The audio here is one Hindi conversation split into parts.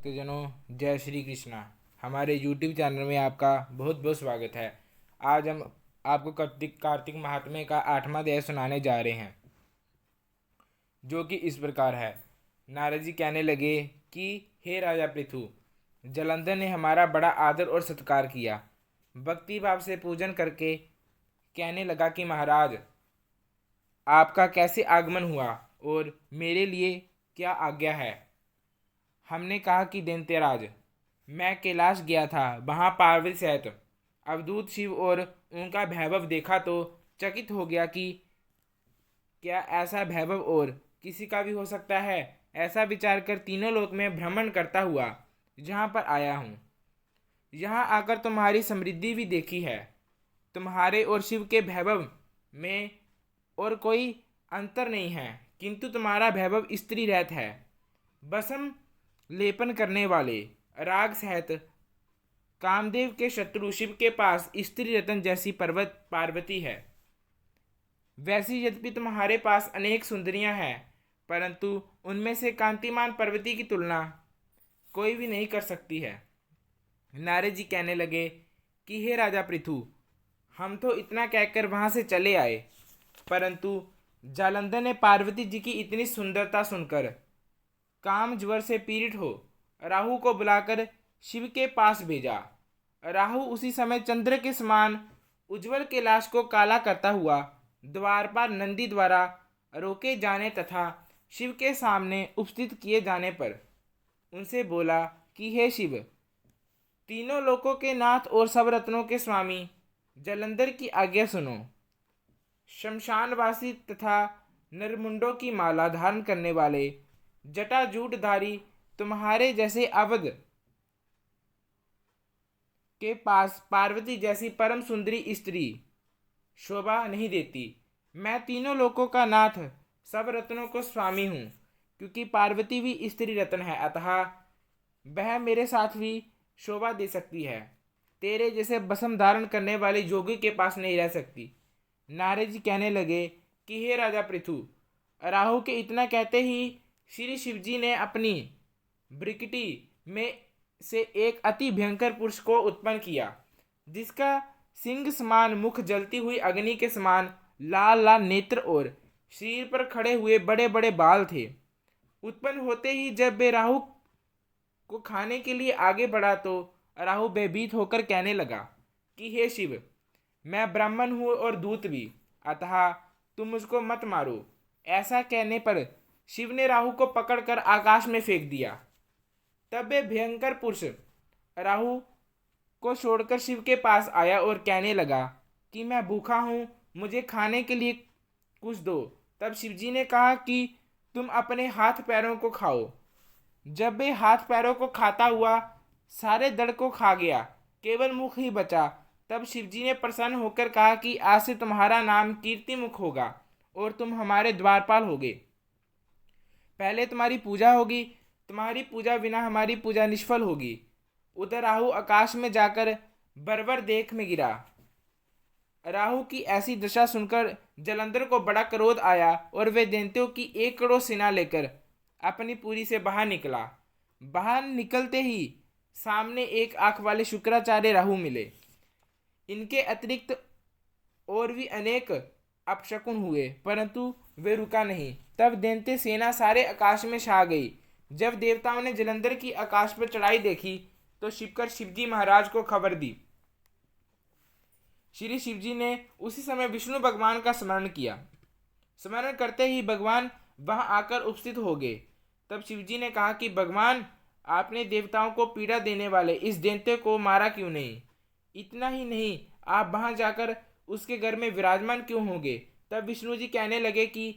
भक्तजनों, जय श्री कृष्णा। हमारे यूट्यूब चैनल में आपका बहुत बहुत स्वागत है। आज हम आपको कार्तिक महात्म्य का 8वां अध्याय सुनाने जा रहे हैं, जो कि इस प्रकार है। नारद जी कहने लगे कि हे राजा पृथु, जलंधर ने हमारा बड़ा आदर और सत्कार किया। भक्ति भाव से पूजन करके कहने लगा कि महाराज, आपका कैसे आगमन हुआ और मेरे लिए क्या आज्ञा है। हमने कहा कि दैत्यराज, मैं कैलाश गया था, वहाँ पार्वती सहित अवधूत शिव और उनका वैभव देखा तो चकित हो गया कि क्या ऐसा वैभव और किसी का भी हो सकता है। ऐसा विचार कर तीनों लोक में भ्रमण करता हुआ जहाँ पर आया हूँ। यहाँ आकर तुम्हारी समृद्धि भी देखी है। तुम्हारे और शिव के वैभव में और कोई अंतर नहीं है, किंतु तुम्हारा वैभव स्त्री रहत है। बसम लेपन करने वाले राग सहित कामदेव के शत्रु शिव के पास स्त्री रतन जैसी पर्वत पार्वती है। वैसी यद्यपि तुम्हारे पास अनेक सुंदरियां हैं, परंतु उनमें से कांतिमान पार्वती की तुलना कोई भी नहीं कर सकती है। नारद जी कहने लगे कि हे राजा पृथु, हम तो इतना कहकर वहां से चले आए, परंतु जालंधर ने पार्वती जी की इतनी सुंदरता सुनकर काम ज्वर से पीड़ित हो राहु को बुलाकर शिव के पास भेजा। राहु उसी समय चंद्र के समान उज्जवल कैलाश को काला करता हुआ द्वारपाल नंदी द्वारा रोके जाने तथा शिव के सामने उपस्थित किए जाने पर उनसे बोला कि हे शिव, तीनों लोकों के नाथ और सब रत्नों के स्वामी, जलंधर की आज्ञा सुनो। शमशानवासी तथा नरमुंडों की माला धारण करने वाले जटाजूटधारी तुम्हारे जैसे अवध के पास पार्वती जैसी परम सुंदरी स्त्री शोभा नहीं देती। मैं तीनों लोकों का नाथ, सब रत्नों को स्वामी हूँ, क्योंकि पार्वती भी स्त्री रत्न है, अतः वह मेरे साथ भी शोभा दे सकती है। तेरे जैसे बसम धारण करने वाले योगी के पास नहीं रह सकती। नारद जी कहने लगे कि हे राजा पृथु, राहु के इतना कहते ही श्री शिवजी ने अपनी ब्रिकटी में से एक अति भयंकर पुरुष को उत्पन्न किया, जिसका सिंह समान मुख, जलती हुई अग्नि के समान लाल लाल नेत्र और शरीर पर खड़े हुए बड़े बड़े बाल थे। उत्पन्न होते ही जब वे राहु को खाने के लिए आगे बढ़ा तो राहु भयभीत होकर कहने लगा कि हे शिव, मैं ब्राह्मण हूँ और दूत भी, अतः तुम मुझको मत मारो। ऐसा कहने पर शिव ने राहु को पकड़कर आकाश में फेंक दिया। तब वे भयंकर पुरुष राहु को छोड़कर शिव के पास आया और कहने लगा कि मैं भूखा हूँ, मुझे खाने के लिए कुछ दो। तब शिवजी ने कहा कि तुम अपने हाथ पैरों को खाओ। जब वे हाथ पैरों को खाता हुआ सारे दड़ को खा गया, केवल मुख ही बचा। तब शिवजी ने प्रसन्न होकर कहा कि आज से तुम्हारा नाम कीर्ति मुख होगा और तुम हमारे द्वारपाल होगे। पहले तुम्हारी पूजा होगी, तुम्हारी पूजा बिना हमारी पूजा निष्फल होगी। उधर राहु आकाश में जाकर बरबर देख में गिरा। राहु की ऐसी दशा सुनकर जलंधर को बड़ा क्रोध आया और वे दैत्यों की 1 करोड़ सेना लेकर अपनी पुरी से बाहर निकला। बाहर निकलते ही सामने एक आंख वाले शुक्राचार्य राहु मिले। इनके अतिरिक्त और भी अनेक अपशकुन हुए, परंतु वे रुका नहीं। तब दैत्य सेना सारे आकाश में छा गई। जब देवताओं ने जलंधर की आकाश पर चढ़ाई देखी तो शिवकर शिवजी महाराज को खबर दी। श्री शिवजी ने उसी समय विष्णु भगवान का स्मरण किया। स्मरण करते ही भगवान वहां आकर उपस्थित हो गए। तब शिवजी ने कहा कि भगवान, आपने देवताओं को पीड़ा देने वाले इस दैत्य को मारा क्यों नहीं? इतना ही नहीं, आप वहां जाकर उसके घर में विराजमान क्यों होंगे? तब विष्णु जी कहने लगे कि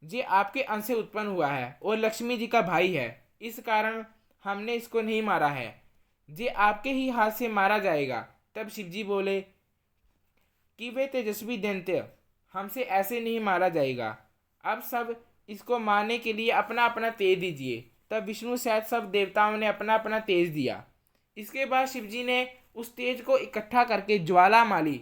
ये आपके अंश से उत्पन्न हुआ है और लक्ष्मी जी का भाई है, इस कारण हमने इसको नहीं मारा है। ये आपके ही हाथ से मारा जाएगा। तब शिवजी बोले कि वे तेजस्वी दैत्य, हमसे ऐसे नहीं मारा जाएगा। अब सब इसको मारने के लिए अपना अपना तेज दीजिए। तब विष्णु सहित सब देवताओं ने अपना अपना तेज दिया। इसके बाद शिवजी ने उस तेज को इकट्ठा करके ज्वालामाली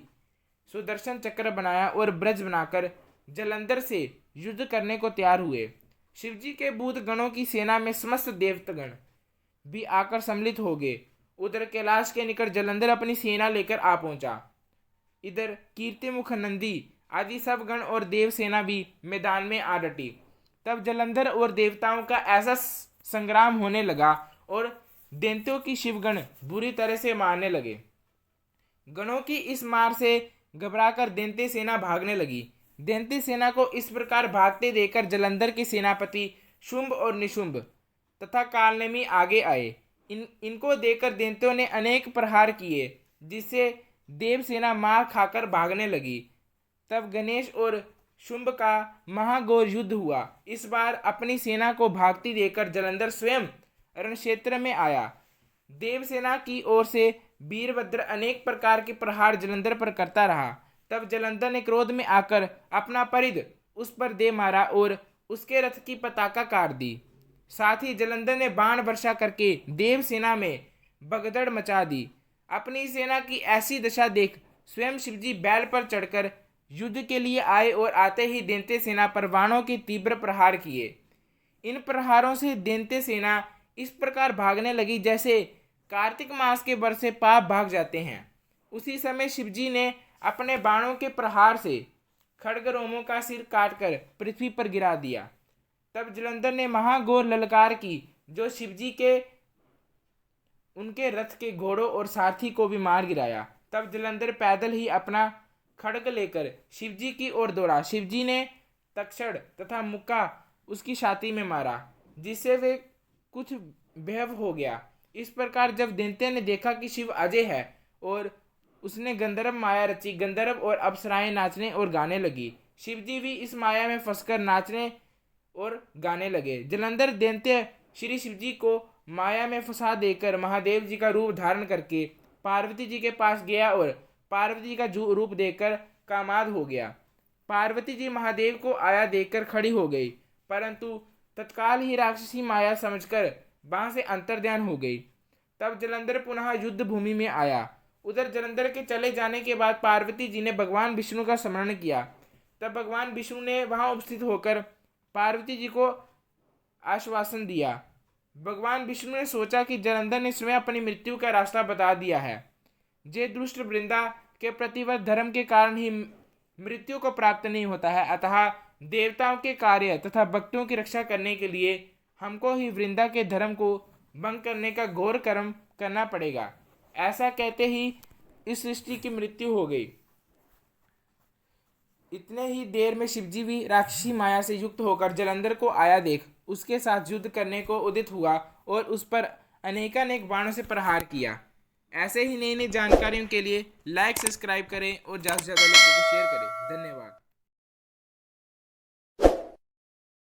सुदर्शन चक्र बनाया और ब्रज बनाकर जलंधर से युद्ध करने को तैयार हुए। शिवजी के भूत गणों की सेना में समस्त देवतागण भी आकर सम्मिलित हो गए। उधर कैलाश के निकट जलंधर अपनी सेना लेकर आ पहुंचा। इधर कीर्तिमुख नंदी आदि सब गण और देव सेना भी मैदान में आ डटी। तब जलंधर और देवताओं का ऐसा संग्राम होने लगा और दैत्यों की शिवगण बुरी तरह से मारने लगे। गणों की इस मार से घबराकर दैत्य सेना भागने लगी। दैत्य सेना को इस प्रकार भागते देखकर जलंधर के सेनापति शुंभ और निशुंभ तथा कालनेमी आगे आए। इनको देखकर दैत्यों ने अनेक प्रहार किए, जिससे देवसेना मार खाकर भागने लगी। तब गणेश और शुंभ का महाघोर युद्ध हुआ। इस बार अपनी सेना को भागती देखकर जलंधर स्वयं रण क्षेत्र में आया। देवसेना की ओर से वीरभद्र अनेक प्रकार के प्रहार जलंधर पर करता रहा। तब जलंधर ने क्रोध में आकर अपना परिध उस पर दे मारा और उसके रथ की पताका काट दी। साथ ही जलंधर ने बाण वर्षा करके देवसेना में भगदड़ मचा दी। अपनी सेना की ऐसी दशा देख स्वयं शिवजी बैल पर चढ़कर युद्ध के लिए आए और आते ही दैत्य सेना पर बाणों के तीव्र प्रहार किए। इन प्रहारों से दैत्य सेना इस प्रकार भागने लगी जैसे कार्तिक मास के बरसे पाप भाग जाते हैं। उसी समय शिवजी ने अपने बाणों के प्रहार से खड्गरोमों का सिर काटकर पृथ्वी पर गिरा दिया। तब जलंधर ने महाघोर ललकार की, जो शिवजी के उनके रथ के घोड़ों और सारथी को भी मार गिराया। तब जलंधर पैदल ही अपना खड्ग लेकर शिवजी की ओर दौड़ा। शिवजी ने तक्षण तथा मुक्का उसकी छाती में मारा, जिससे वे कुछ बेहव हो गया। इस प्रकार जब दैत्य ने देखा कि शिव अजय है और उसने गंधर्व माया रची, गंधर्व और अप्सराएं नाचने और गाने लगी। शिवजी भी इस माया में फंसकर नाचने और गाने लगे। जलंधर दैत्य श्री शिवजी को माया में फंसा देकर महादेव जी का रूप धारण करके पार्वती जी के पास गया और पार्वती जी का रूप देखकर कामाद हो गया। पार्वती जी महादेव को आया देखकर खड़ी हो गई, परंतु तत्काल ही राक्षसी माया समझकर वहां से अंतर्ध्यान हो गई। तब जलंधर पुनः युद्ध भूमि में आया। उधर जलंधर के चले जाने के बाद पार्वती जी ने भगवान विष्णु का स्मरण किया। तब भगवान विष्णु ने वहां उपस्थित होकर पार्वती जी को आश्वासन दिया। भगवान विष्णु ने सोचा कि जलंधर ने स्वयं अपनी मृत्यु का रास्ता बता दिया है। जे दुष्ट वृंदा के प्रतिवत धर्म के कारण ही मृत्यु को प्राप्त नहीं होता है, अतः देवताओं के कार्य तथा भक्तों की रक्षा करने के लिए हमको ही वृंदा के धर्म को भंग करने का घोर कर्म करना पड़ेगा। ऐसा कहते ही इस सृष्टि की मृत्यु हो गई। इतने ही देर में शिवजी भी राक्षसी माया से युक्त होकर जलंधर को आया देख उसके साथ युद्ध करने को उदित हुआ और उस पर अनेकानेक बाणों से प्रहार किया। ऐसे ही नई नई जानकारियों के लिए लाइक सब्सक्राइब करें और ज़्यादा से ज़्यादा लोगों को शेयर करें। धन्यवाद।